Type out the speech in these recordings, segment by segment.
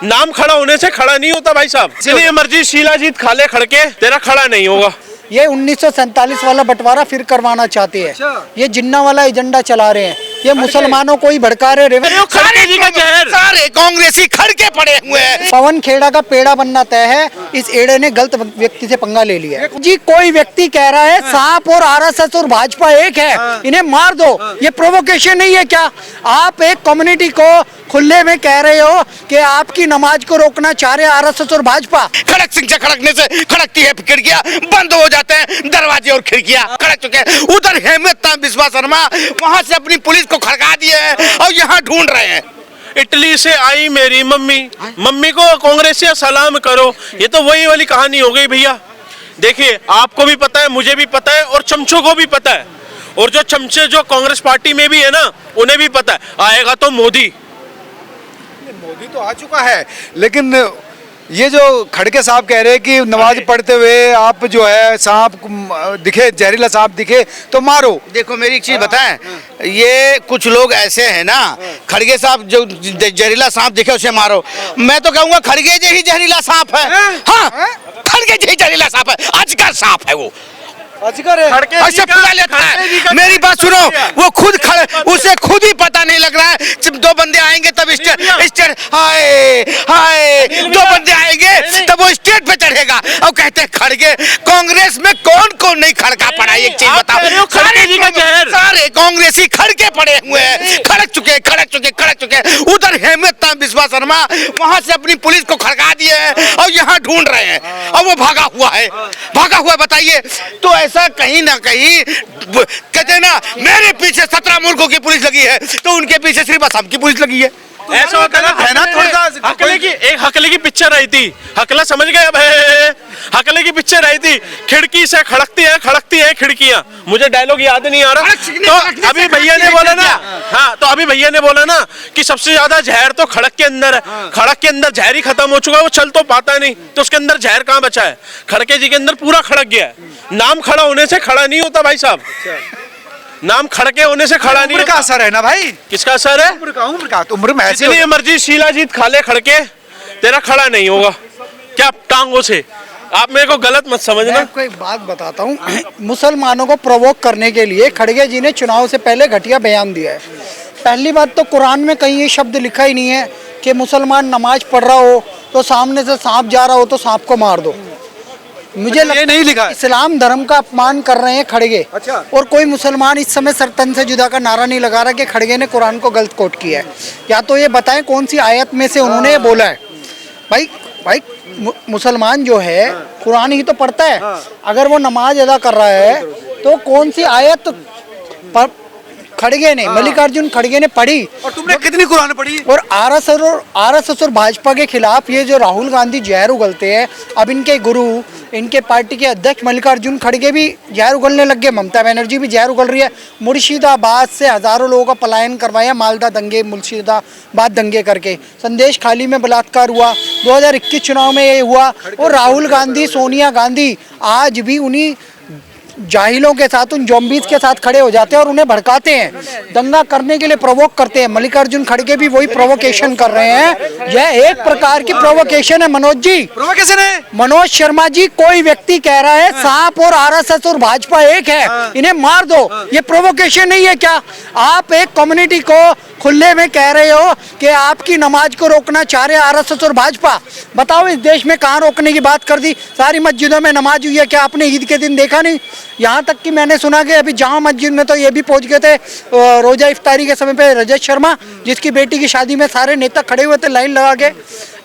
नाम खड़ा होने से खड़ा नहीं होता भाई साहब, इसलिए मर्जी शीलाजीत खा ले खड़के, तेरा खड़ा नहीं होगा। ये 1947 वाला बंटवारा फिर करवाना चाहते हैं। ये जिन्ना वाला एजेंडा चला रहे हैं, ये मुसलमानों को ही भड़का रहे। सारे कांग्रेसी खड़के पड़े हुए हैं। पवन खेड़ा का पेड़ा बनना तय है। इस एड़े ने गलत व्यक्ति से पंगा ले लिया जी। कोई व्यक्ति कह रहा है सांप और आरएसएस और भाजपा एक है, इन्हें मार दो, ये प्रोवोकेशन नहीं है क्या? आप एक कम्युनिटी को खुले में कह रहे हो कि आपकी नमाज को रोकना चाह रहे आरएसएस और भाजपा। खड़क सिंह से खड़कने से खड़कती है खिड़कियां, बंद हो जाते हैं दरवाजे और खिड़कियां। खड़क चुके हैं उधर हेमंत बिस्वा शर्मा वहां से अपनी पुलिस को खड़का दिए हैं और यहाँ ढूंढ रहे हैं। इटली से आई मेरी मम्मी, मम्मी को कांग्रेसिया सलाम करो, ये तो वही वाली कहानी हो गई भैया। देखिए आपको भी पता है, मुझे भी पता है और चमचों को भी पता है, और जो चमचे जो कांग्रेस पार्टी में भी है ना उन्हें भी पता है, आएगा तो मोदी तो आ चुका है। लेकिन ये जो खड़के साहब कह रहे हैं कि नमाज पढ़ते हुए आप जो है सांप दिखे, जहरीला सांप दिखे तो मारो। देखो मेरी एक चीज बताएं, ये कुछ लोग ऐसे हैं ना, खड़गे साहब जो जहरीला सांप दिखे उसे मारो। मैं तो कहूँगा खड़गे ही जहरीला सांप है। हाँ, खड़गे ही जहरीला सांप है, अजगर सांप है वो। ऐसे पूरा लेता है। मेरी बात सुनो, वो खुद उसे खुद ही पता नहीं लग रहा है। जब दो बंदे आएंगे तब स्टेट हाय हाय, दो बंदे आएंगे तब वो स्टेट पे चढ़ेगा और कहते हैं खड़गे। कांग्रेस में कौन कौन नहीं खड़का पड़ा, एक चीज बताओ। सारे कांग्रेसी खड़के पड़े हुए हैं, खड़क चुके हैं। उधर हेमंत बिस्वा शर्मा वहां से अपनी पुलिस को खड़का दिए हैं और यहाँ ढूंढ रहे हैं और वो भागा हुआ है। बताइए तो ऐसा कहीं ना कहीं कहते हैं ना, मेरे पीछे 17 मुल्कों की पुलिस लगी है तो उनके पीछे सिर्फ असम की पुलिस लगी है। ऐसा होता है ना थोड़ा। हकले की पिक्चर आई थी, हकला समझ गए अब है। हकले की पिक्चर आई थी, खिड़की से खड़कती है खिड़कियां। मुझे डायलॉग याद नहीं आ रहा। तो अभी भैया ने बोला ना, हाँ तो अभी भैया ने बोला ना कि सबसे ज्यादा जहर तो खड़क के अंदर है। खड़क के अंदर जहर ही खत्म हो चुका है, वो चल तो पाता नहीं, तो उसके अंदर जहर कहाँ बचा है? खड़के जी के अंदर पूरा खड़क गया है। नाम खड़ा होने से खड़ा नहीं होता भाई साहब, नाम खड़के होने से खड़ा नहीं होता। असर है ना भाई, किसका असर है? उम्र में ऐसे जितनी मर्जी शीलाजीत खा ले खड़के, तेरा खड़ा नहीं होगा। क्या टांगों से? आप मेरे को गलत मत समझना। मैं आपको एक बात बताता हूँ, मुसलमानों को प्रोवोक करने के लिए खड़गे जी ने चुनाव से पहले घटिया बयान दिया है। पहली बात तो कुरान में कहीं ये शब्द लिखा ही नहीं है कि मुसलमान नमाज पढ़ रहा हो तो सामने से सांप जा रहा हो तो सांप को मार दो। मुझे लगता नहीं लिखा, इस्लाम धर्म का अपमान कर रहे हैं खड़गे। अच्छा। और कोई मुसलमान इस समय सर तन से जुदा का नारा नहीं लगा रहा कि खड़गे ने कुरान को गलत कोट किया है। या तो ये बताएं कौन सी आयत में से उन्होंने ये बोला है। भाई मुसलमान जो है कुरान ही तो पढ़ता है। अगर वो नमाज अदा कर रहा है तो कौन सी आयत पर खड़गे ने, मल्लिकार्जुन खड़गे ने पढ़ी? और तुमने कितनी कुरान पढ़ी? और आरएसएस और भाजपा के खिलाफ ये जो राहुल गांधी जहर उगलते हैं, अब इनके गुरु, इनके पार्टी के अध्यक्ष मल्लिकार्जुन खड़गे भी जहर उगलने लग गए, ममता बनर्जी भी जहर उगल रही है। मुर्शिदाबाद से हजारों लोगों का पलायन करवाया, मालदा दंगे, मुर्शिदाबाद दंगे करके। संदेश खाली में बलात्कार हुआ, 2021 चुनाव में ये हुआ। और राहुल गांधी, सोनिया गांधी आज भी उन्हीं जाहिलों के साथ, उन जॉम्बीज के साथ खड़े हो जाते हैं और उन्हें भड़काते हैं, दंगा करने के लिए प्रोवोक करते हैं। मल्लिकार्जुन खड़गे भी वही प्रोवोकेशन कर रहे हैं। यह एक प्रकार की प्रोवोकेशन है मनोज जी। प्रोवोकेशन है मनोज शर्मा जी, कोई व्यक्ति कह रहा है सांप और आरएसएस और भाजपा एक है, इन्हें मार दो, ये प्रोवोकेशन नहीं है क्या? आप एक कम्युनिटी को खुले में कह रहे हो कि आपकी नमाज को रोकना चाह रहे आरएसएस और भाजपा। बताओ इस देश में कहाँ रोकने की बात कर दी? सारी मस्जिदों में नमाज हुई है, क्या आपने ईद के दिन देखा नहीं? यहाँ तक कि मैंने सुना कि अभी जामा मस्जिद में तो ये भी पहुंच गए थे रोजा इफ्तारी के समय पे, रजत शर्मा जिसकी बेटी की शादी में सारे नेता खड़े हुए थे लाइन लगा के।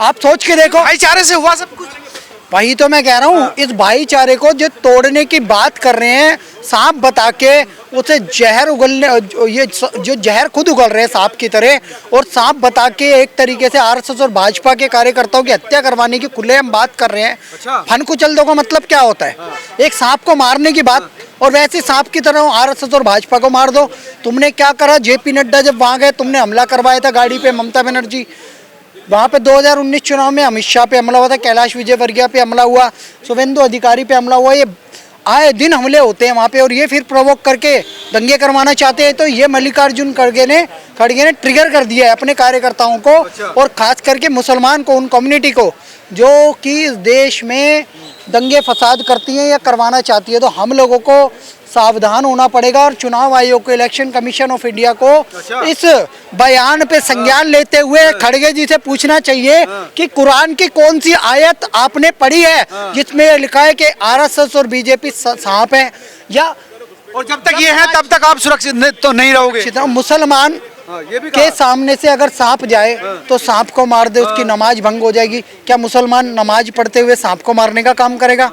आप सोच के देखो, भाईचारे से हुआ सब कुछ। वही तो मैं कह रहा हूँ, इस भाईचारे को जो तोड़ने की बात कर रहे हैं, सांप बता के उसे जहर उगलने, ये जो जहर खुद उगल रहे हैं सांप की तरह, और सांप बता के एक तरीके से आरएसएस और भाजपा के कार्यकर्ताओं की हत्या करवाने की खुलेआम बात कर रहे हैं। अच्छा। फन कुचल दो का मतलब क्या होता है? एक सांप को मारने की बात, और वैसे सांप की तरह आरएसएस और भाजपा को मार दो। तुमने क्या करा? जेपी नड्डा जब वहाँ गए, तुमने हमला करवाया था गाड़ी पे, ममता बनर्जी। वहाँ पे 2019 चुनाव में अमित शाह पे हमला हुआ था, कैलाश विजयवर्गीय पे हमला हुआ, शुभेंदु अधिकारी पे हमला हुआ। ये आए दिन हमले होते हैं वहाँ पे, और ये फिर प्रोवोक करके दंगे करवाना चाहते हैं। तो ये मल्लिकार्जुन खड़गे ने ट्रिगर कर दिया है अपने कार्यकर्ताओं को, और खास करके मुसलमान को, उन कम्युनिटी को जो कि इस देश में दंगे फसाद करती हैं या करवाना चाहती है। तो हम लोगों को सावधान होना पड़ेगा, और चुनाव आयोग को, इलेक्शन कमीशन ऑफ इंडिया को इस बयान पे संज्ञान लेते हुए खड़गे जी से पूछना चाहिए कि कुरान की कौन सी आयत आपने पढ़ी है जिसमें यह लिखा है कि आरएसएस और बीजेपी सांप है, या और जब तक ये है तब तक आप सुरक्षित तो नहीं रहोगे। मुसलमान के सामने से अगर सांप जाए तो सांप को मार दे, उसकी नमाज भंग हो जाएगी। क्या मुसलमान नमाज पढ़ते हुए सांप को मारने का काम करेगा?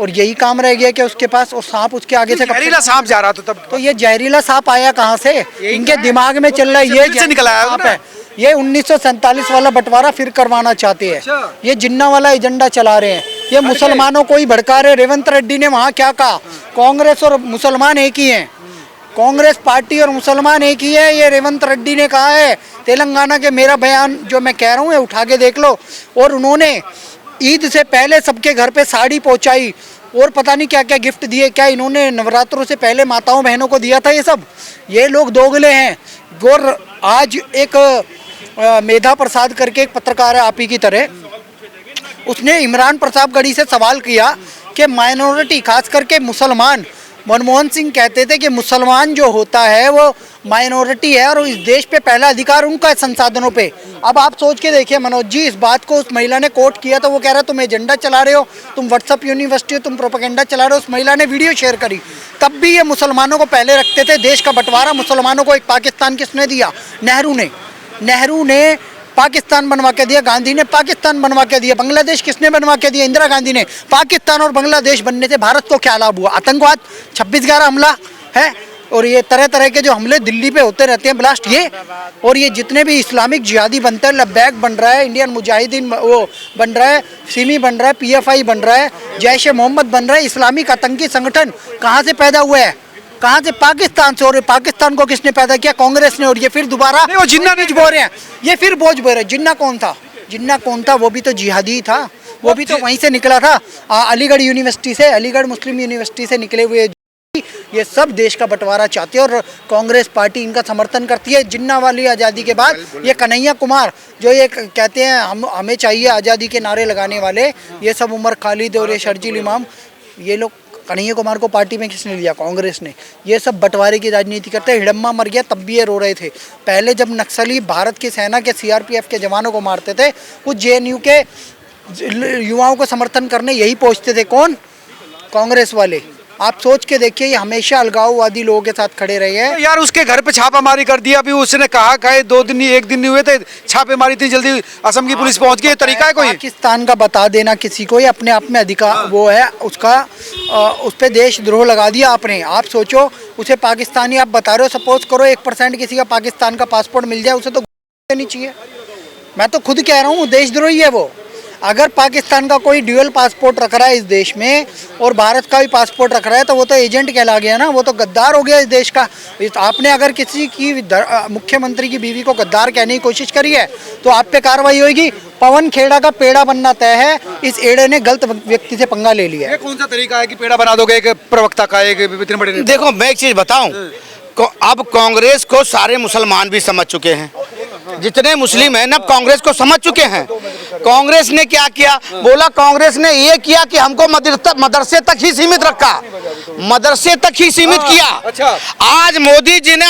और यही काम रह गया कि उसके पास, और सांप उसके आगे से जहरीला सांप जा रहा तो तब तो ये जहरीला सांप आया कहाँ से? इनके दिमाग में चल रहा है ये से निकल आया सांप है। ये 1947 वाला बंटवारा फिर करवाना चाहते हैं, ये जिन्ना वाला एजेंडा चला रहे हैं, ये मुसलमानों को ही भड़का रहे। रेवंत रेड्डी ने वहाँ क्या कहा, कांग्रेस और मुसलमान एक ही हैं, कांग्रेस पार्टी और मुसलमान एक ही है, ये रेवंत रेड्डी ने कहा है। तेलंगाना के मेरा बयान जो मैं कह रहा हूँ उठा के देख लो। और उन्होंने ईद से पहले सबके घर पे साड़ी पहुंचाई, और पता नहीं क्या क्या गिफ्ट दिए, क्या इन्होंने नवरात्रों से पहले माताओं बहनों को दिया था? ये लोग दोगले हैं। और आज एक मेधा प्रसाद करके एक पत्रकार है आप ही की तरह, उसने इमरान प्रतापगढ़ी से सवाल किया कि माइनॉरिटी, खास करके मुसलमान, मनमोहन सिंह कहते थे कि मुसलमान जो होता है वो माइनॉरिटी है और इस देश पे पहला अधिकार उनका है संसाधनों पे। अब आप सोच के देखिए मनोज जी, इस बात को उस महिला ने कोट किया तो वो कह रहा है तुम एजेंडा चला रहे हो, तुम व्हाट्सएप यूनिवर्सिटी हो, तुम प्रोपेगेंडा चला रहे हो। उस महिला ने वीडियो शेयर करी, तब भी ये मुसलमानों को पहले रखते थे। देश का बंटवारा मुसलमानों को एक पाकिस्तान किसने दिया? नेहरू ने पाकिस्तान बनवा के दिया, गांधी ने पाकिस्तान बनवा के दिया। बांग्लादेश किसने बनवा के दिया? इंदिरा गांधी ने। पाकिस्तान और बांग्लादेश बनने से भारत को क्या लाभ हुआ? आतंकवाद, 26/11 हमला है, और ये तरह तरह के जो हमले दिल्ली पे होते रहते हैं, ब्लास्ट, ये और ये जितने भी इस्लामिक जिहादी बनते हैं, लब्बैक बन रहा है, इंडियन मुजाहिदीन वो बन रहा है, सिमी बन रहा है, PFI बन रहा है, जैश ए मोहम्मद बन रहा है। इस्लामिक आतंकी संगठन कहाँ से पैदा हुआ है? कहाँ से? पाकिस्तान से। और पाकिस्तान को किसने पैदा किया? कांग्रेस ने। और ये फिर दोबारा वो जिन्ना बोझ बो रहे हैं, ये फिर बोझ बो रहे हैं। जिन्ना कौन था? वो भी तो जिहादी था, वो भी तो वहीं से निकला था, अलीगढ़ यूनिवर्सिटी से, अलीगढ़ मुस्लिम यूनिवर्सिटी से निकले हुए। ये सब देश का बंटवारा चाहते हैं और कांग्रेस पार्टी इनका समर्थन करती है। जिन्ना वाली आज़ादी के बाद ये कन्हैया कुमार जो ये कहते हैं हमें चाहिए आज़ादी के नारे लगाने वाले, ये सब उमर खालिद और ये शर्जील इमाम, ये लोग, कन्हैया कुमार को पार्टी में किसने लिया? कांग्रेस ने। ये सब बंटवारे की राजनीति करते हैं। हिडम्मा मर गया तब भी ये रो रहे थे। पहले जब नक्सली भारत की सेना के CRPF के जवानों को मारते थे, कुछ JNU के युवाओं को समर्थन करने यही पहुंचते थे। कौन? कांग्रेस वाले। आप सोच के देखिए, ये हमेशा अलगाववादी लोगों के साथ खड़े रहे हैं। तो यार उसके घर पे छापामारी कर दिया, अभी उसने कहा 2 दिन नहीं 1 दिन नहीं हुए थे, छापेमारी इतनी जल्दी असम की पुलिस पहुंच गई, ये तरीका है कोई? पाकिस्तान का बता देना किसी को, ये अपने आप में अधिकार वो है उसका, उस पर देशद्रोह लगा दिया आपने। आप सोचो, उसे पाकिस्तानी आप बता रहे हो, सपोज करो 1% किसी का पाकिस्तान का पासपोर्ट मिल जाए, उसे तो नहीं चाहिए। मैं तो खुद कह रहा हूँ देशद्रोही है वो। अगर पाकिस्तान का कोई ड्यूअल पासपोर्ट रख रहा है इस देश में और भारत का भी पासपोर्ट रख रहा है तो वो तो एजेंट कहला गया ना, वो तो गद्दार हो गया इस देश का। आपने अगर किसी की मुख्यमंत्री की बीवी को गद्दार कहने की कोशिश करी है तो आप पे कार्रवाई होगी। पवन खेड़ा का पेड़ा बनना तय है, इस एड़े ने गलत व्यक्ति से पंगा ले लिया है। ये कौन सा तरीका है कि पेड़ा बना दोगे एक प्रवक्ता का, एक इतने बड़े? देखो मैं एक चीज बताऊं, अब कांग्रेस को सारे मुसलमान भी समझ चुके हैं, जितने मुस्लिम हैं ना कांग्रेस को समझ चुके हैं। कांग्रेस ने क्या किया? बोला कांग्रेस ने ये किया कि हमको मदरसे तक ही सीमित रखा, मदरसे तक ही सीमित किया। अच्छा। आज मोदी जी ने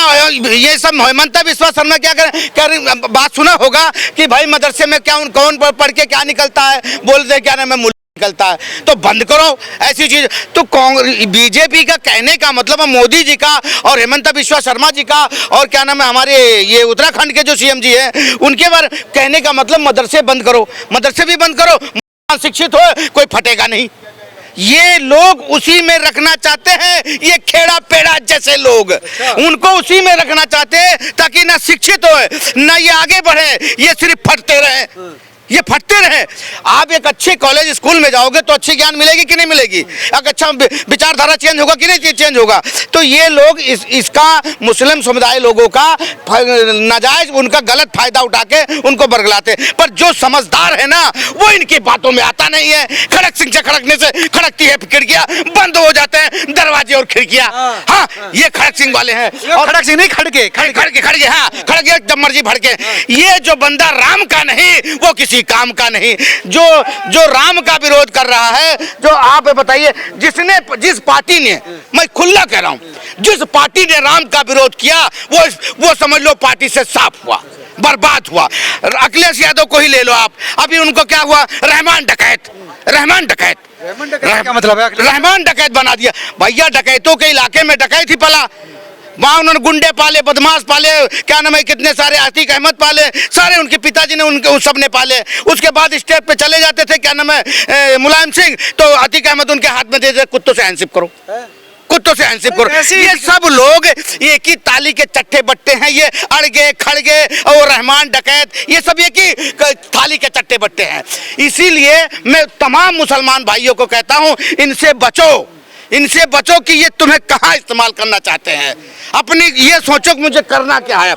ये सब हेमंत बिस्वा शर्मा क्या कर बात सुना होगा कि भाई मदरसे में क्या कौन पढ़ के क्या निकलता है, बोलते क्या नाम है निकलता है, तो बंद करो ऐसी चीज। तो बीजेपी का कहने का मतलब मोदी जी का और हेमंत बिस्वा शर्मा जी का और क्या नाम है हमारे ये उत्तराखंड के जो CM जी हैं उनके बारे कहने का मतलब मदरसे बंद करो, मदरसे भी बंद करो, शिक्षित हो कोई फटेगा नहीं। ये लोग उसी में रखना चाहते हैं, ये खेड़ा पेड़ा जैसे लोग उनको उसी में रखना चाहते हैं ताकि ना शिक्षित हो ना ये आगे बढ़े, ये सिर्फ फटते रहे। ये फटते रहे। आप एक अच्छे कॉलेज स्कूल में जाओगे तो अच्छी ज्ञान मिलेगी कि नहीं मिलेगी, एक अच्छा विचारधारा चेंज होगा कि नहीं चेंज होगा। तो ये लोग इसका मुस्लिम समुदाय लोगों का नाजायज उनका गलत फायदा उठा के उनको बरगलाते। पर जो समझदार है ना वो इनकी बातों में आता नहीं है। खड़क सिंह से खड़कने से खड़कती है खिड़कियां, बंद हो जाते हैं दरवाजे और खिड़कियां। हाँ, ये खड़क सिंह वाले हैं। और खड़क सिंह नहीं, खड़गे खड़गे, हाँ खड़गे, जब मर्जी भड़के। ये जो बंदा राम का नहीं वो किसी काम का नहीं, जो राम का विरोध कर रहा है। जो आप बताइए, जिस पार्टी ने, मैं खुला कह रहा हूं, जिस पार्टी ने राम का विरोध किया वो समझ लो पार्टी से साफ हुआ, बर्बाद हुआ। अखिलेश यादव को ही ले लो आप, अभी उनको क्या हुआ, रहमान डकैत क्या मतलब है? रहमान डकैत बना दिया। भैया डकैतों के इलाके में डकैत ही पला, वहाँ उन्होंने गुंडे पाले, बदमाश पाले, क्या नाम है, कितने सारे आतिक अहमद पाले, सारे उनके पिताजी ने उनके सब ने पाले। उसके बाद स्टेज पे चले जाते थे, क्या नाम है, मुलायम सिंह, तो आतिक अहमद उनके हाथ में दे दे, कुत्तों से हैंडशिप करो, कुत्तों से हैंडशिप करो। ये सब लोग एक ही ताली के चट्टे बट्टे हैं। ये अड़गे खड़गे और रहमान डकैत, ये सब एक ही थाली के चट्टे बट्टे हैं। इसीलिए मैं तमाम मुसलमान भाइयों को कहता हूँ, इनसे बचो कि ये तुम्हें कहाँ इस्तेमाल करना चाहते हैं। अपनी ये सोचो कि मुझे करना क्या है।